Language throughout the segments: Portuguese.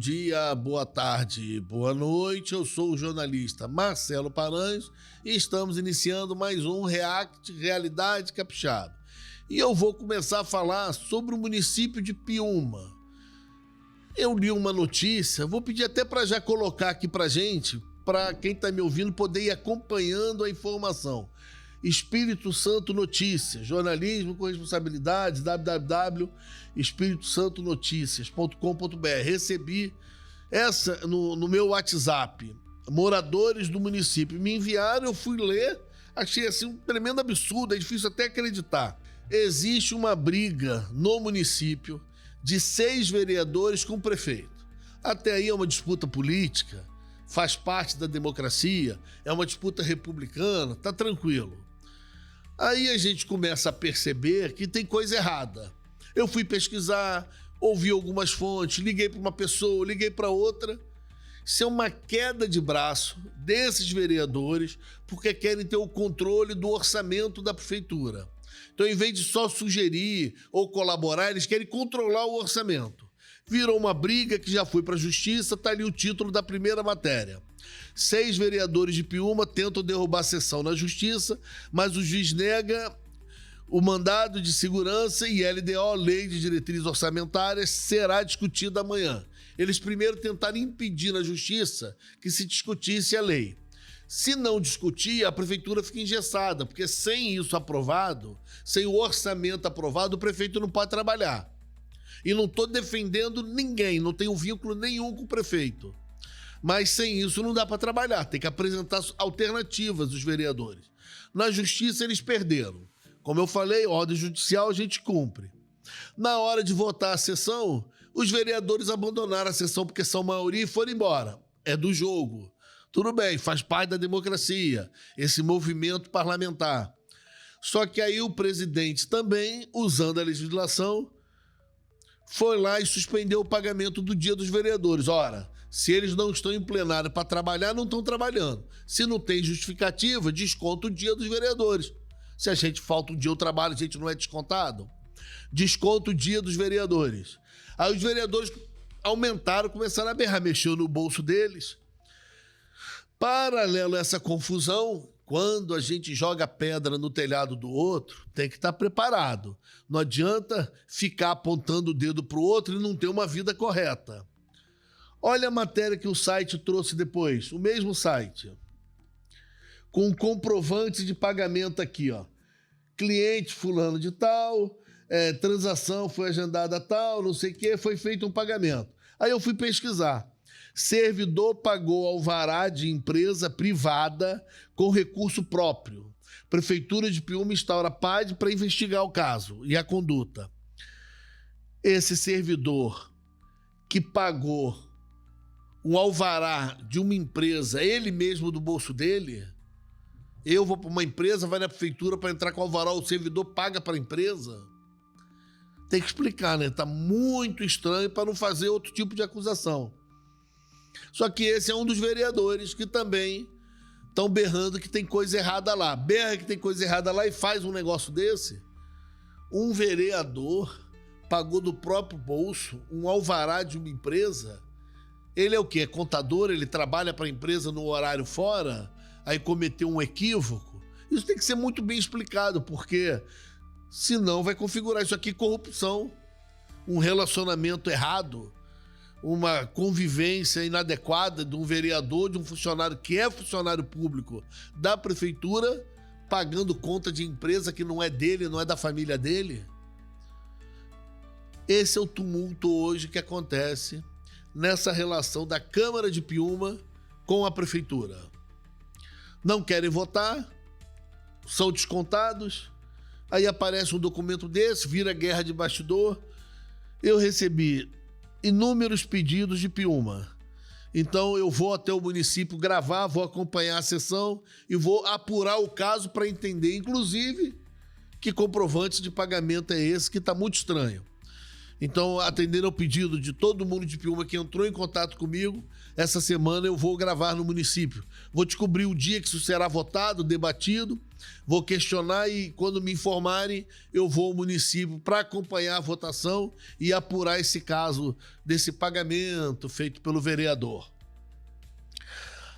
dia, boa tarde, boa noite. Eu sou o jornalista Marcelo Paranhos e estamos iniciando mais um React Realidade Capixaba. E eu vou começar a falar sobre o município de Piúma. Eu li uma notícia, vou pedir até para já colocar aqui para gente, para quem está me ouvindo poder ir acompanhando a informação. Espírito Santo Notícias, jornalismo com responsabilidade, www.espiritosantonoticias.com.br. Recebi essa no meu WhatsApp. Moradores do município me enviaram, eu fui ler, achei assim um tremendo absurdo, é difícil até acreditar. Existe uma briga no município de 6 vereadores com o prefeito. Até aí é uma disputa política, faz parte da democracia, é uma disputa republicana, tá tranquilo. Aí a gente começa a perceber que tem coisa errada. Eu fui pesquisar, ouvi algumas fontes, liguei para uma pessoa, liguei para outra. Isso é uma queda de braço desses vereadores porque querem ter o controle do orçamento da prefeitura. Então, em vez de só sugerir ou colaborar, eles querem controlar o orçamento. Virou uma briga que já foi para a justiça, tá ali o título da primeira matéria. 6 vereadores de Piúma tentam derrubar a sessão na justiça, mas o juiz nega o mandado de segurança e LDO, Lei de Diretrizes Orçamentárias, será discutida amanhã. Eles primeiro tentaram impedir na justiça que se discutisse a lei. Se não discutir, a prefeitura fica engessada, porque sem isso aprovado, sem o orçamento aprovado, o prefeito não pode trabalhar. E não estou defendendo ninguém, não tenho vínculo nenhum com o prefeito. Mas sem isso não dá para trabalhar, tem que apresentar alternativas os vereadores. Na justiça eles perderam. Como eu falei, ordem judicial a gente cumpre. Na hora de votar a sessão, os vereadores abandonaram a sessão porque são maioria e foram embora. É do jogo. Tudo bem, faz parte da democracia, esse movimento parlamentar. Só que aí o presidente também, usando a legislação, foi lá e suspendeu o pagamento do dia dos vereadores. Ora, se eles não estão em plenário para trabalhar, não estão trabalhando. Se não tem justificativa, desconta o dia dos vereadores. Se a gente falta um dia ao trabalho, a gente não é descontado? Desconta o dia dos vereadores. Aí os vereadores aumentaram, começaram a berrar, mexeu no bolso deles. Paralelo a essa confusão, quando a gente joga pedra no telhado do outro, tem que estar preparado. Não adianta ficar apontando o dedo para o outro e não ter uma vida correta. Olha a matéria que o site trouxe depois, o mesmo site. Com comprovante de pagamento aqui, ó. Cliente fulano de tal, transação foi agendada tal, não sei o que, foi feito um pagamento. Aí eu fui pesquisar. Servidor pagou alvará de empresa privada com recurso próprio. Prefeitura de Piúma instaura PAD para investigar o caso e a conduta. Esse servidor que pagou um alvará de uma empresa, ele mesmo do bolso dele, eu vou para uma empresa, vai na prefeitura para entrar com alvará, o servidor paga para a empresa? Tem que explicar, né? Tá muito estranho para não fazer outro tipo de acusação. Só que esse é um dos vereadores que também estão berrando que tem coisa errada lá. Berra que tem coisa errada lá e faz um negócio desse. Um vereador pagou do próprio bolso um alvará de uma empresa. Ele é o quê? É contador? Ele trabalha para a empresa no horário fora? Aí cometeu um equívoco? Isso tem que ser muito bem explicado, porque senão vai configurar isso aqui corrupção, um relacionamento errado, uma convivência inadequada de um vereador, de um funcionário que é funcionário público da prefeitura, pagando conta de empresa que não é dele, não é da família dele. Esse é o tumulto hoje que acontece nessa relação da Câmara de Piúma com a prefeitura. Não querem votar, são descontados, aí aparece um documento desse, vira guerra de bastidor. Eu recebi inúmeros pedidos de Piúma. Então eu vou até o município gravar, vou acompanhar a sessão e vou apurar o caso para entender, inclusive, que comprovante de pagamento é esse, que está muito estranho. Então, atendendo ao pedido de todo mundo de Piúma que entrou em contato comigo, essa semana eu vou gravar no município. Vou descobrir o dia que isso será votado, debatido, vou questionar e, quando me informarem, eu vou ao município para acompanhar a votação e apurar esse caso desse pagamento feito pelo vereador.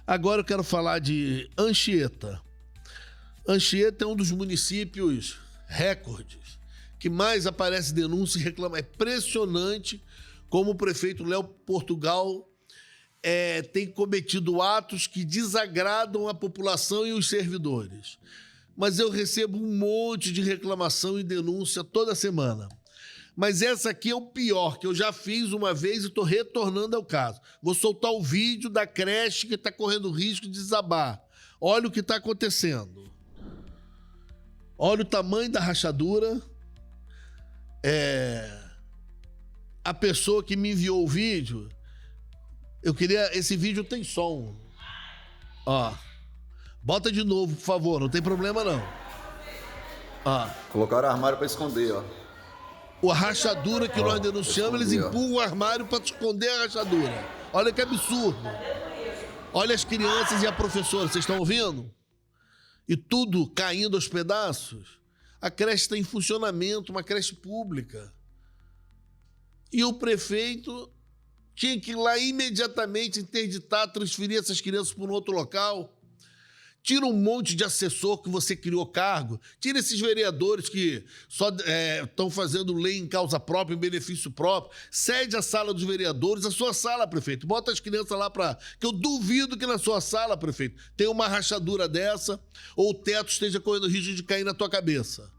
Agora eu quero falar de Anchieta. Anchieta é um dos municípios recordes que mais aparece denúncia e reclama. É impressionante como o prefeito Léo Portugal tem cometido atos que desagradam a população e os servidores. Mas eu recebo um monte de reclamação e denúncia toda semana. Mas essa aqui é o pior, que eu já fiz uma vez e estou retornando ao caso. Vou soltar o vídeo da creche que está correndo risco de desabar. Olha o que está acontecendo. Olha o tamanho da rachadura. A pessoa que me enviou o vídeo, esse vídeo tem som. Ó, bota de novo, por favor, não tem problema não. Ó. Colocaram armário para esconder, ó. A rachadura que nós denunciamos, eles empurram o armário para esconder a rachadura. Olha que absurdo. Olha as crianças e a professora, vocês estão ouvindo? E tudo caindo aos pedaços. A creche está em funcionamento, uma creche pública. E o prefeito tinha que ir lá imediatamente interditar, transferir essas crianças para um outro local. Tira um monte de assessor que você criou cargo. Tira esses vereadores que só estão fazendo lei em causa própria, em benefício próprio. Cede a sala dos vereadores, a sua sala, prefeito. Bota as crianças lá para... Que eu duvido que na sua sala, prefeito, tenha uma rachadura dessa ou o teto esteja correndo risco de cair na tua cabeça.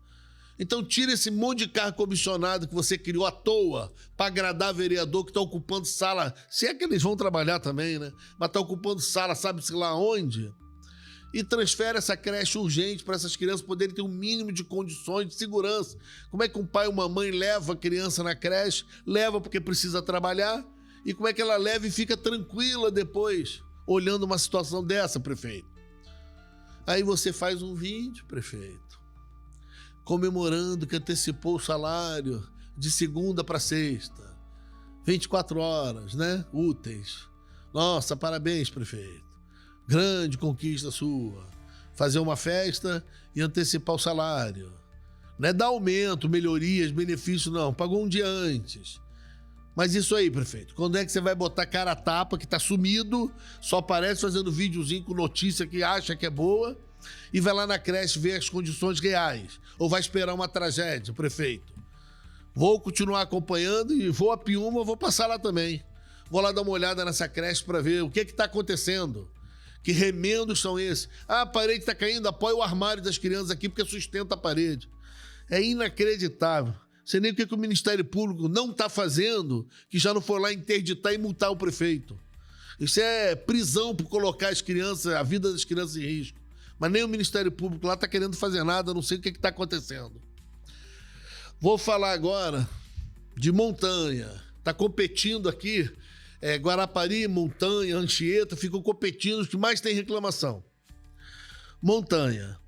Então tira esse monte de cargo comissionado que você criou à toa para agradar vereador que está ocupando sala. Se é que eles vão trabalhar também, né? Mas está ocupando sala, sabe-se lá onde? E transfere essa creche urgente para essas crianças poderem ter um mínimo de condições de segurança. Como é que um pai ou uma mãe leva a criança na creche? Leva porque precisa trabalhar. E como é que ela leva e fica tranquila depois, olhando uma situação dessa, prefeito? Aí você faz um vídeo, prefeito, comemorando que antecipou o salário de segunda para sexta. 24 horas, né? Úteis. Nossa, parabéns, prefeito. Grande conquista sua. Fazer uma festa e antecipar o salário. Não é dar aumento, melhorias, benefícios, não. Pagou um dia antes. Mas isso aí, prefeito, quando é que você vai botar cara a tapa, que tá sumido, só aparece fazendo videozinho com notícia que acha que é boa, e vai lá na creche ver as condições reais? Ou vai esperar uma tragédia, prefeito? Vou continuar acompanhando e vou a Piúma, vou passar lá também. Vou lá dar uma olhada nessa creche para ver o que está acontecendo. Que remendos são esses? Ah, a parede está caindo, apoia o armário das crianças aqui porque sustenta a parede. É inacreditável. Sei nem o que o Ministério Público não está fazendo, que já não foi lá interditar e multar o prefeito. Isso é prisão por colocar as crianças, a vida das crianças em risco. Mas nem o Ministério Público lá está querendo fazer nada, não sei o que está acontecendo. Vou falar agora de Montanha. Está competindo aqui, Guarapari, Montanha, Anchieta, ficam competindo os que mais tem reclamação. Montanha.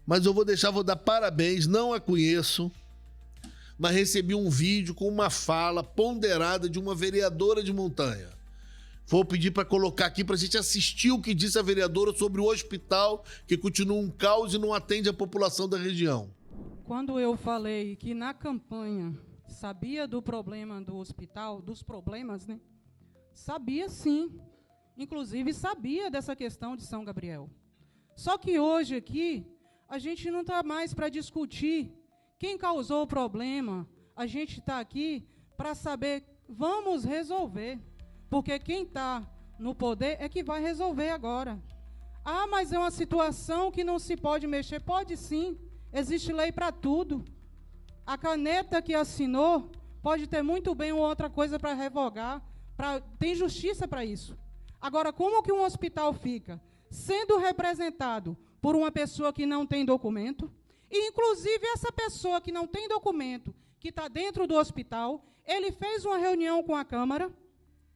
Mas eu vou dar parabéns, não a conheço, mas recebi um vídeo com uma fala ponderada de uma vereadora de Montanha. Vou pedir para colocar aqui para a gente assistir o que disse a vereadora sobre o hospital, que continua um caos e não atende a população da região. Quando eu falei que na campanha sabia do problema do hospital, dos problemas, né? Sabia sim. Inclusive sabia dessa questão de São Gabriel. Só que hoje aqui, a gente não está mais para discutir quem causou o problema. A gente está aqui para saber, vamos resolver. Porque quem está no poder é que vai resolver agora. Ah, mas é uma situação que não se pode mexer. Pode sim, existe lei para tudo. A caneta que assinou pode ter muito bem outra coisa para revogar. Tem justiça para isso. Agora, como que um hospital fica sendo representado por uma pessoa que não tem documento? E, inclusive, essa pessoa que não tem documento, que está dentro do hospital, ele fez uma reunião com a Câmara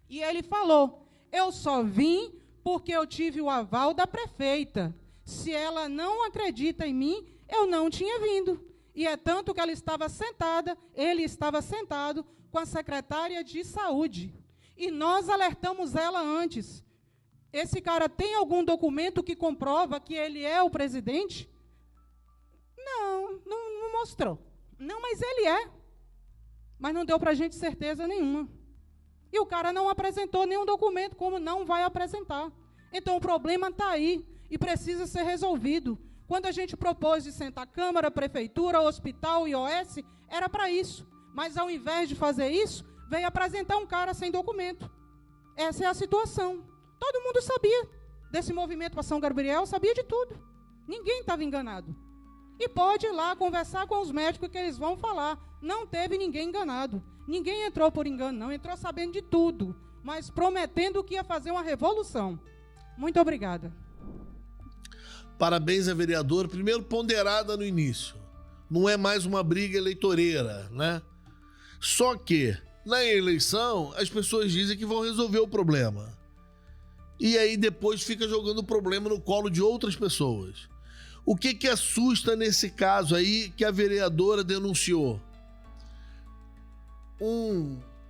e ele falou, eu só vim porque eu tive o aval da prefeita. Se ela não acredita em mim, eu não tinha vindo. E é tanto que ele estava sentado com a secretária de saúde. E nós alertamos ela antes. Esse cara tem algum documento que comprova que ele é o presidente? Não mostrou. Não, mas ele é. Mas não deu para a gente certeza nenhuma. E o cara não apresentou nenhum documento, como não vai apresentar. Então, o problema está aí e precisa ser resolvido. Quando a gente propôs de sentar Câmara, Prefeitura, Hospital e OS, era para isso. Mas, ao invés de fazer isso, veio apresentar um cara sem documento. Essa é a situação. Todo mundo sabia desse movimento para São Gabriel, sabia de tudo. Ninguém estava enganado. E pode ir lá conversar com os médicos que eles vão falar. Não teve ninguém enganado. Ninguém entrou por engano, não. Entrou sabendo de tudo, mas prometendo que ia fazer uma revolução. Muito obrigada. Parabéns à vereadora. Primeiro, ponderada no início. Não é mais uma briga eleitoreira, né? Só que, na eleição, as pessoas dizem que vão resolver o problema. E aí depois fica jogando o problema no colo de outras pessoas. O que assusta nesse caso aí que a vereadora denunciou?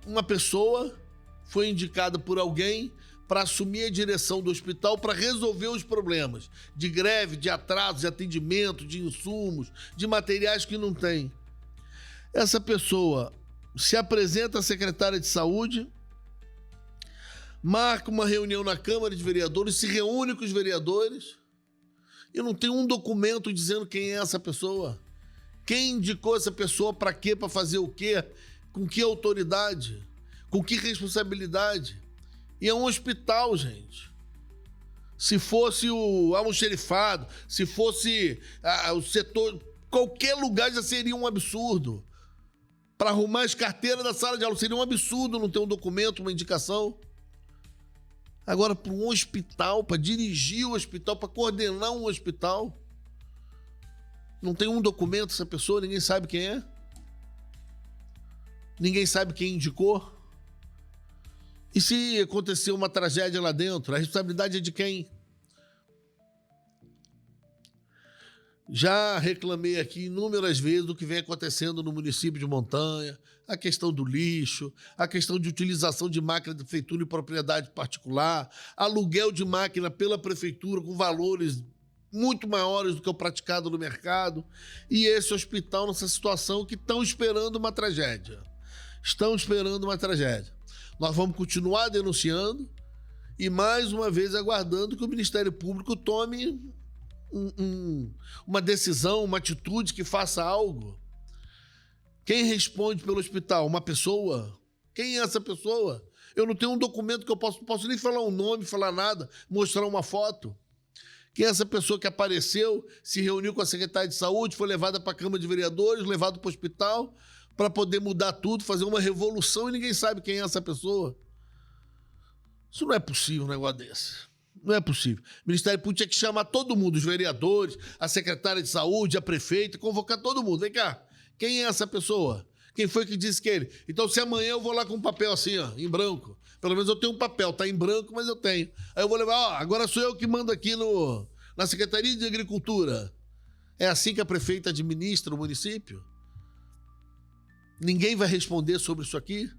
Uma pessoa foi indicada por alguém para assumir a direção do hospital para resolver os problemas de greve, de atraso, de atendimento, de insumos, de materiais que não tem. Essa pessoa se apresenta à secretária de saúde, marca uma reunião na Câmara de Vereadores, se reúne com os vereadores e não tem um documento dizendo quem é essa pessoa. Quem indicou essa pessoa para quê, para fazer o quê, com que autoridade, com que responsabilidade. E é um hospital, gente. Se fosse o almoxerifado, se fosse o setor, qualquer lugar já seria um absurdo. Para arrumar as carteiras da sala de aula, seria um absurdo não ter um documento, uma indicação. Agora, para um hospital, para dirigir o hospital, para coordenar um hospital, não tem um documento essa pessoa, ninguém sabe quem é. Ninguém sabe quem indicou. E se acontecer uma tragédia lá dentro, a responsabilidade é de quem? Já reclamei aqui inúmeras vezes do que vem acontecendo no município de Montanha, a questão do lixo, a questão de utilização de máquina da prefeitura em propriedade particular, aluguel de máquina pela prefeitura com valores muito maiores do que o praticado no mercado, e esse hospital nessa situação que estão esperando uma tragédia. Estão esperando uma tragédia. Nós vamos continuar denunciando e, mais uma vez, aguardando que o Ministério Público tome uma decisão, uma atitude que faça algo. Quem responde pelo hospital? Uma pessoa? Quem é essa pessoa? Eu não tenho um documento que eu posso nem falar um nome, falar nada, mostrar uma foto. Quem é essa pessoa que apareceu, se reuniu com a secretária de saúde, foi levada para a Câmara de Vereadores, levada para o hospital, para poder mudar tudo, fazer uma revolução e ninguém sabe quem é essa pessoa? Isso não é possível, um negócio desse. Não é possível. O Ministério Público tinha que chamar todo mundo, os vereadores, a secretária de saúde, a prefeita, convocar todo mundo. Vem cá, quem é essa pessoa? Quem foi que disse que ele? Então, se amanhã eu vou lá com um papel assim, ó, em branco, pelo menos eu tenho um papel, tá em branco, mas eu tenho. Aí eu vou levar, ó, agora sou eu que mando aqui na Secretaria de Agricultura. É assim que a prefeita administra o município? Ninguém vai responder sobre isso aqui?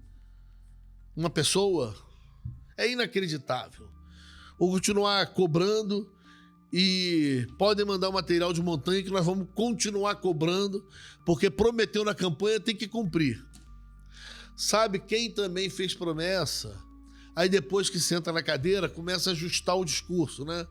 Uma pessoa? É inacreditável. Vou continuar cobrando e podem mandar o material de Montanha que nós vamos continuar cobrando, porque prometeu na campanha, tem que cumprir. Sabe quem também fez promessa? Aí depois que senta na cadeira, começa a ajustar o discurso, né?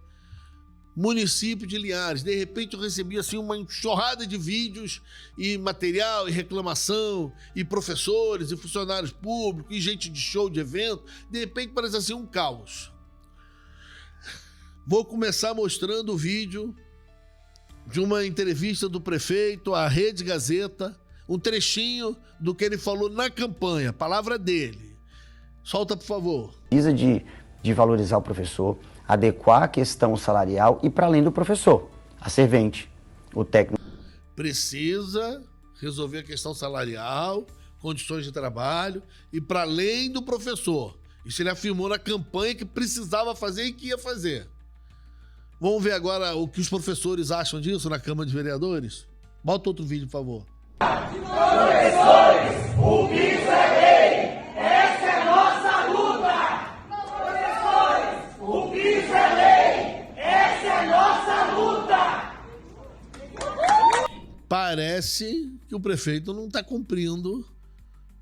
Município de Linhares. De repente eu recebi assim uma enxurrada de vídeos e material e reclamação e professores e funcionários públicos e gente de show, de evento. De repente parece assim um caos. Vou começar mostrando o vídeo de uma entrevista do prefeito à Rede Gazeta, um trechinho do que ele falou na campanha, palavra dele. Solta, por favor. Precisa de valorizar o professor, adequar a questão salarial e para além do professor, a servente, o técnico. Precisa resolver a questão salarial, condições de trabalho e para além do professor. Isso ele afirmou na campanha que precisava fazer e que ia fazer. Vamos ver agora o que os professores acham disso na Câmara de Vereadores? Bota outro vídeo, por favor. Professores, o piso é lei, essa é nossa luta! Professores, o piso é lei, essa é nossa luta! Parece que o prefeito não está cumprindo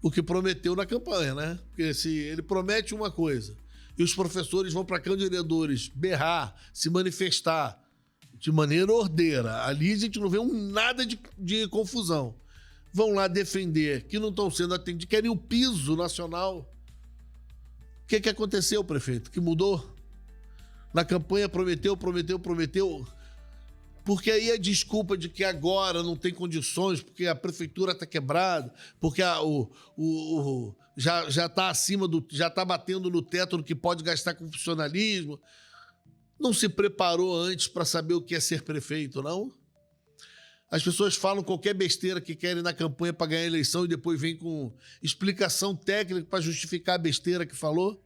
o que prometeu na campanha, né? Porque se ele promete uma coisa e os professores vão para a Câmara de Vereadores berrar, se manifestar de maneira ordeira, ali a gente não vê nada de confusão. Vão lá defender que não estão sendo atendidos, querem o piso nacional. O que aconteceu, prefeito? Que mudou? Na campanha prometeu. Porque aí a desculpa de que agora não tem condições, porque a prefeitura está quebrada, porque já está acima já está batendo no teto do que pode gastar com funcionalismo. Não se preparou antes para saber o que é ser prefeito, não? As pessoas falam qualquer besteira que querem na campanha para ganhar a eleição e depois vem com explicação técnica para justificar a besteira que falou.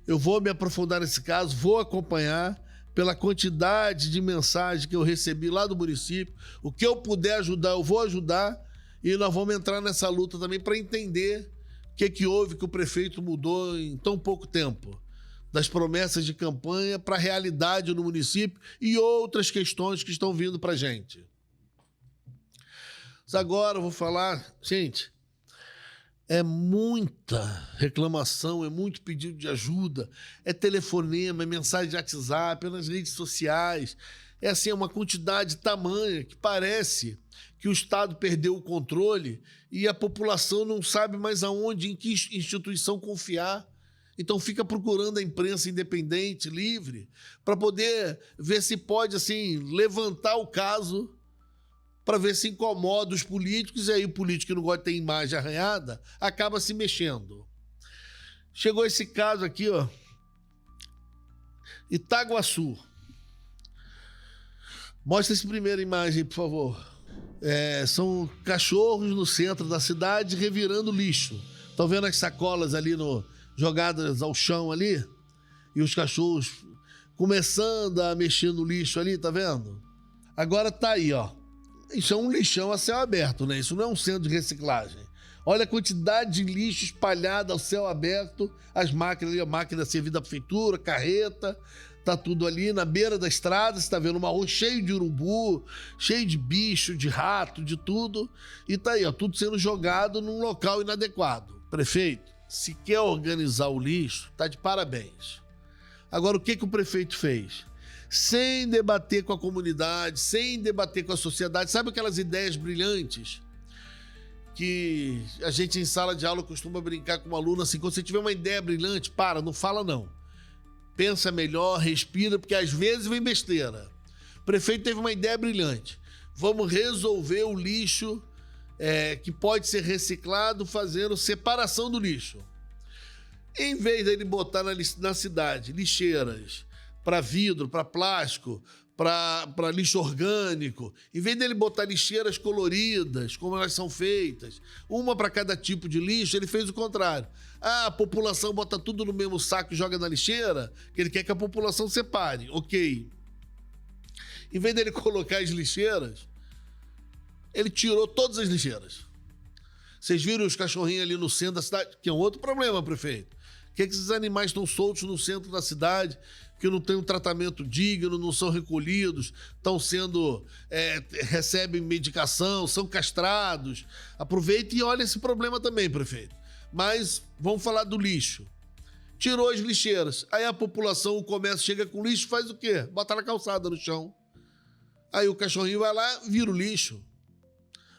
Eu vou me aprofundar nesse caso, vou acompanhar pela quantidade de mensagens que eu recebi lá do município. O que eu puder ajudar, eu vou ajudar. E nós vamos entrar nessa luta também para entender o que houve que o prefeito mudou em tão pouco tempo. Das promessas de campanha para a realidade no município e outras questões que estão vindo para a gente. Mas agora eu vou falar, gente, é muita reclamação, é muito pedido de ajuda, é telefonema, é mensagem de WhatsApp, é nas redes sociais. É assim, é uma quantidade tamanha que parece que o Estado perdeu o controle e a população não sabe mais aonde, em que instituição confiar. Então fica procurando a imprensa independente, livre, para poder ver se pode, assim, levantar o caso, para ver se incomoda os políticos, e aí o político que não gosta de ter imagem arranhada acaba se mexendo. Chegou esse caso aqui, ó, Itaguaçu. Mostra essa primeira imagem, por favor. São cachorros no centro da cidade revirando lixo. Estão vendo as sacolas ali jogadas ao chão ali? E os cachorros começando a mexer no lixo ali, tá vendo? Agora tá aí, ó. Isso é um lixão a céu aberto, né? Isso não é um centro de reciclagem. Olha a quantidade de lixo espalhado ao céu aberto, as máquinas ali, a máquina servida da prefeitura, carreta, tá tudo ali na beira da estrada, você tá vendo uma rua cheia de urubu, cheio de bicho, de rato, de tudo, e tá aí, ó, tudo sendo jogado num local inadequado. Prefeito, se quer organizar o lixo, tá de parabéns. Agora, o que o prefeito fez? Sem debater com a comunidade, sem debater com a sociedade, sabe aquelas ideias brilhantes que a gente em sala de aula costuma brincar com um aluno assim, quando você tiver uma ideia brilhante, não fala não. Pensa melhor, respira, porque às vezes vem besteira. O prefeito teve uma ideia brilhante. Vamos resolver o lixo que pode ser reciclado fazendo separação do lixo. Em vez dele botar na cidade lixeiras para vidro, para plástico, para lixo orgânico, em vez dele botar lixeiras coloridas, como elas são feitas, uma para cada tipo de lixo, ele fez o contrário. A população bota tudo no mesmo saco e joga na lixeira, que ele quer que a população separe. Ok. Em vez dele colocar as lixeiras, ele tirou todas as lixeiras. Vocês viram os cachorrinhos ali no centro da cidade? Que é um outro problema, prefeito. Por que esses animais estão soltos no centro da cidade, que não tem um tratamento digno, não são recolhidos, estão sendo... recebem medicação, são castrados? Aproveita e olha esse problema também, prefeito. Mas vamos falar do lixo. Tirou as lixeiras. Aí a população, o comércio chega com lixo, faz o quê? Bota na calçada, no chão. Aí o cachorrinho vai lá, vira o lixo.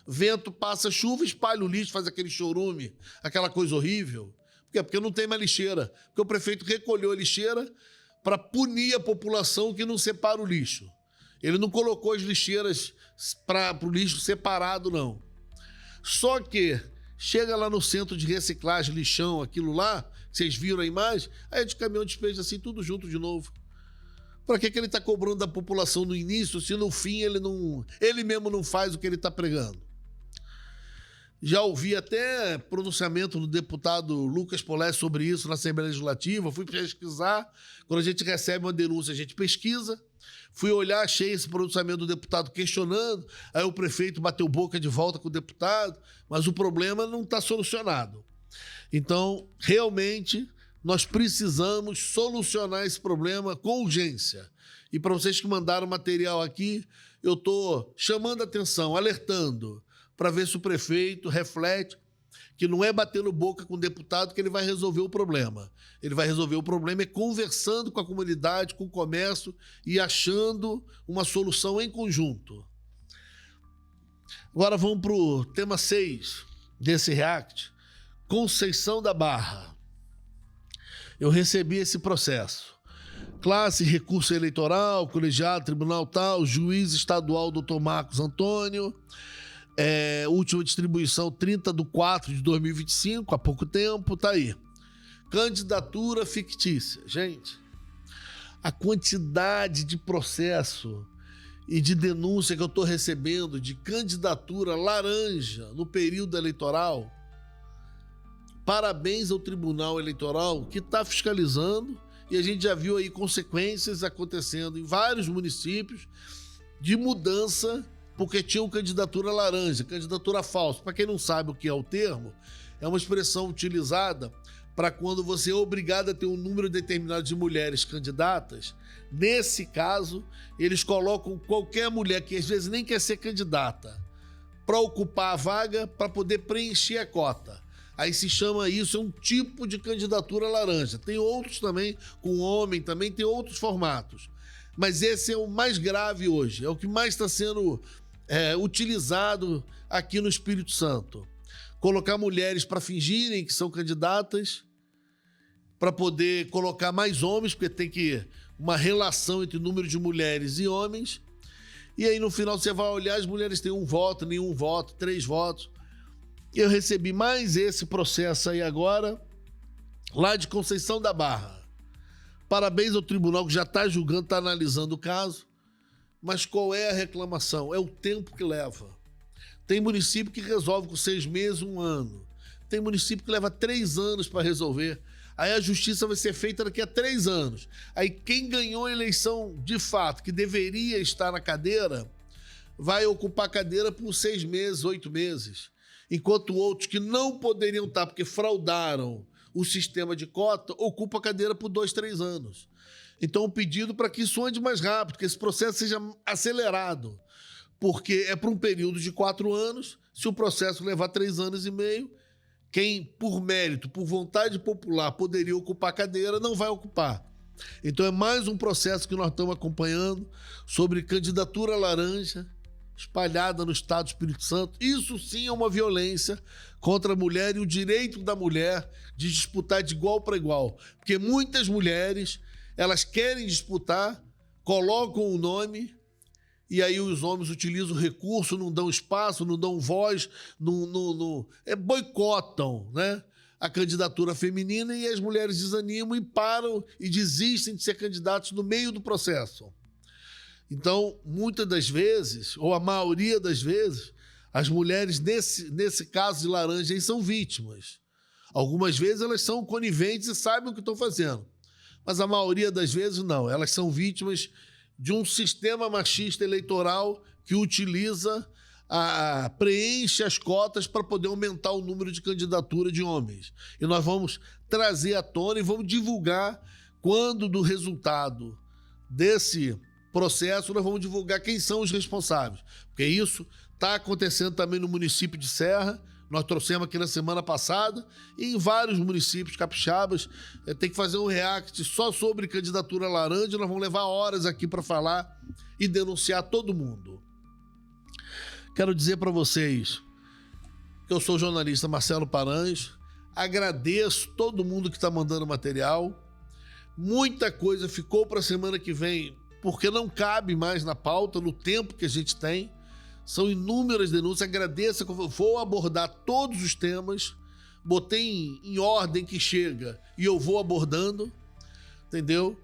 Vento passa, chuva, espalha o lixo, faz aquele chorume, aquela coisa horrível. Por quê? Porque não tem mais lixeira. Porque o prefeito recolheu a lixeira para punir a população que não separa o lixo. Ele não colocou as lixeiras para o lixo separado, não. Só que chega lá no centro de reciclagem, lixão, aquilo lá, vocês viram a imagem, aí de caminhão despeja assim, tudo junto de novo. Para que ele está cobrando da população no início, se no fim ele mesmo não faz o que ele está pregando? Já ouvi até pronunciamento do deputado Lucas Polé sobre isso na Assembleia Legislativa. Fui pesquisar. Quando a gente recebe uma denúncia, a gente pesquisa. Fui olhar, achei esse pronunciamento do deputado questionando. Aí o prefeito bateu boca de volta com o deputado. Mas o problema não está solucionado. Então, realmente, nós precisamos solucionar esse problema com urgência. E para vocês que mandaram material aqui, eu estou chamando a atenção, alertando, para ver se o prefeito reflete que não é batendo boca com o deputado que ele vai resolver o problema. Ele vai resolver o problema conversando com a comunidade, com o comércio e achando uma solução em conjunto. Agora vamos para o tema 6 desse React, Conceição da Barra. Eu recebi esse processo. Classe, recurso eleitoral, colegiado, tribunal tal, juiz estadual Dr. Marcos Antônio, última distribuição 30/4/2025, há pouco tempo, tá aí. Candidatura fictícia. Gente, a quantidade de processo e de denúncia que eu estou recebendo de candidatura laranja no período eleitoral, parabéns ao Tribunal Eleitoral que está fiscalizando, e a gente já viu aí consequências acontecendo em vários municípios de mudança porque tinham candidatura laranja, candidatura falsa. Para quem não sabe o que é o termo, é uma expressão utilizada para quando você é obrigado a ter um número determinado de mulheres candidatas. Nesse caso, eles colocam qualquer mulher que às vezes nem quer ser candidata para ocupar a vaga para poder preencher a cota. Aí se chama isso, é um tipo de candidatura laranja. Tem outros também, com homem também, tem outros formatos. Mas esse é o mais grave hoje, é o que mais está sendo utilizado aqui no Espírito Santo. Colocar mulheres para fingirem que são candidatas, para poder colocar mais homens, porque tem que uma relação entre o número de mulheres e homens. E aí no final você vai olhar, as mulheres têm 1 voto, nenhum voto, 3 votos. Eu recebi mais esse processo aí agora, lá de Conceição da Barra. Parabéns ao tribunal que já está julgando, está analisando o caso. Mas qual é a reclamação? É o tempo que leva. Tem município que resolve com 6 meses, 1 ano. Tem município que leva 3 anos para resolver. Aí a justiça vai ser feita daqui a 3 anos. Aí quem ganhou a eleição de fato, que deveria estar na cadeira, vai ocupar a cadeira por 6 meses, 8 meses. Enquanto outros que não poderiam estar porque fraudaram o sistema de cota, ocupam a cadeira por 2, 3 anos. Então, o pedido para que isso ande mais rápido, que esse processo seja acelerado, porque é para um período de 4 anos, se o processo levar 3 anos e meio, quem, por mérito, por vontade popular, poderia ocupar a cadeira, não vai ocupar. Então, é mais um processo que nós estamos acompanhando sobre candidatura laranja, espalhada no estado do Espírito Santo. Isso sim é uma violência contra a mulher e o direito da mulher de disputar de igual para igual. Porque muitas mulheres, elas querem disputar, colocam o nome e aí os homens utilizam o recurso, não dão espaço, não dão voz, boicotam, né, a candidatura feminina, e as mulheres desanimam e param e desistem de ser candidatos no meio do processo. Então, muitas das vezes, ou a maioria das vezes, as mulheres, nesse caso de laranja, aí, são vítimas. Algumas vezes elas são coniventes e sabem o que estão fazendo. Mas a maioria das vezes não. Elas são vítimas de um sistema machista eleitoral que utiliza, preenche as cotas para poder aumentar o número de candidatura de homens. E nós vamos trazer à tona e vamos divulgar quando do resultado desse processo, nós vamos divulgar quem são os responsáveis. Porque isso está acontecendo também no município de Serra. Nós trouxemos aqui na semana passada, e em vários municípios capixabas. Tem que fazer um react só sobre candidatura laranja. Nós vamos levar horas aqui para falar e denunciar todo mundo. Quero dizer para vocês que eu sou o jornalista Marcelo Paranhos. Agradeço todo mundo que está mandando material. Muita coisa ficou para a semana que vem, porque não cabe mais na pauta, no tempo que a gente tem. São inúmeras denúncias. Agradeço, vou abordar todos os temas. Botei em ordem que chega e eu vou abordando, entendeu?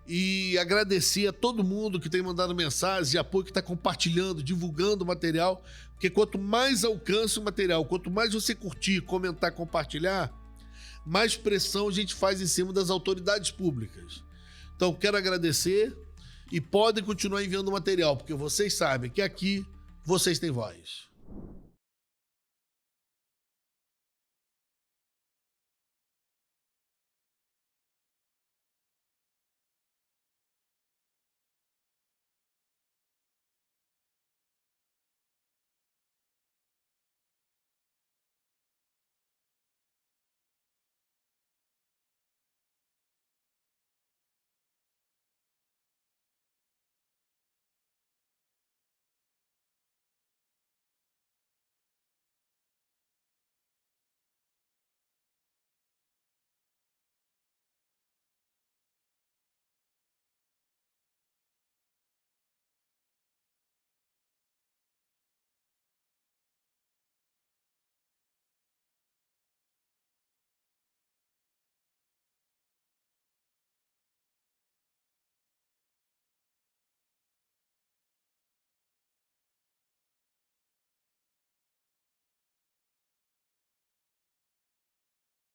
E agradecer a todo mundo que tem mandado mensagem de apoio, que está compartilhando, divulgando o material. Porque quanto mais alcance o material, quanto mais você curtir, comentar, compartilhar, mais pressão a gente faz em cima das autoridades públicas. Então, quero agradecer e podem continuar enviando material, porque vocês sabem que aqui vocês têm voz.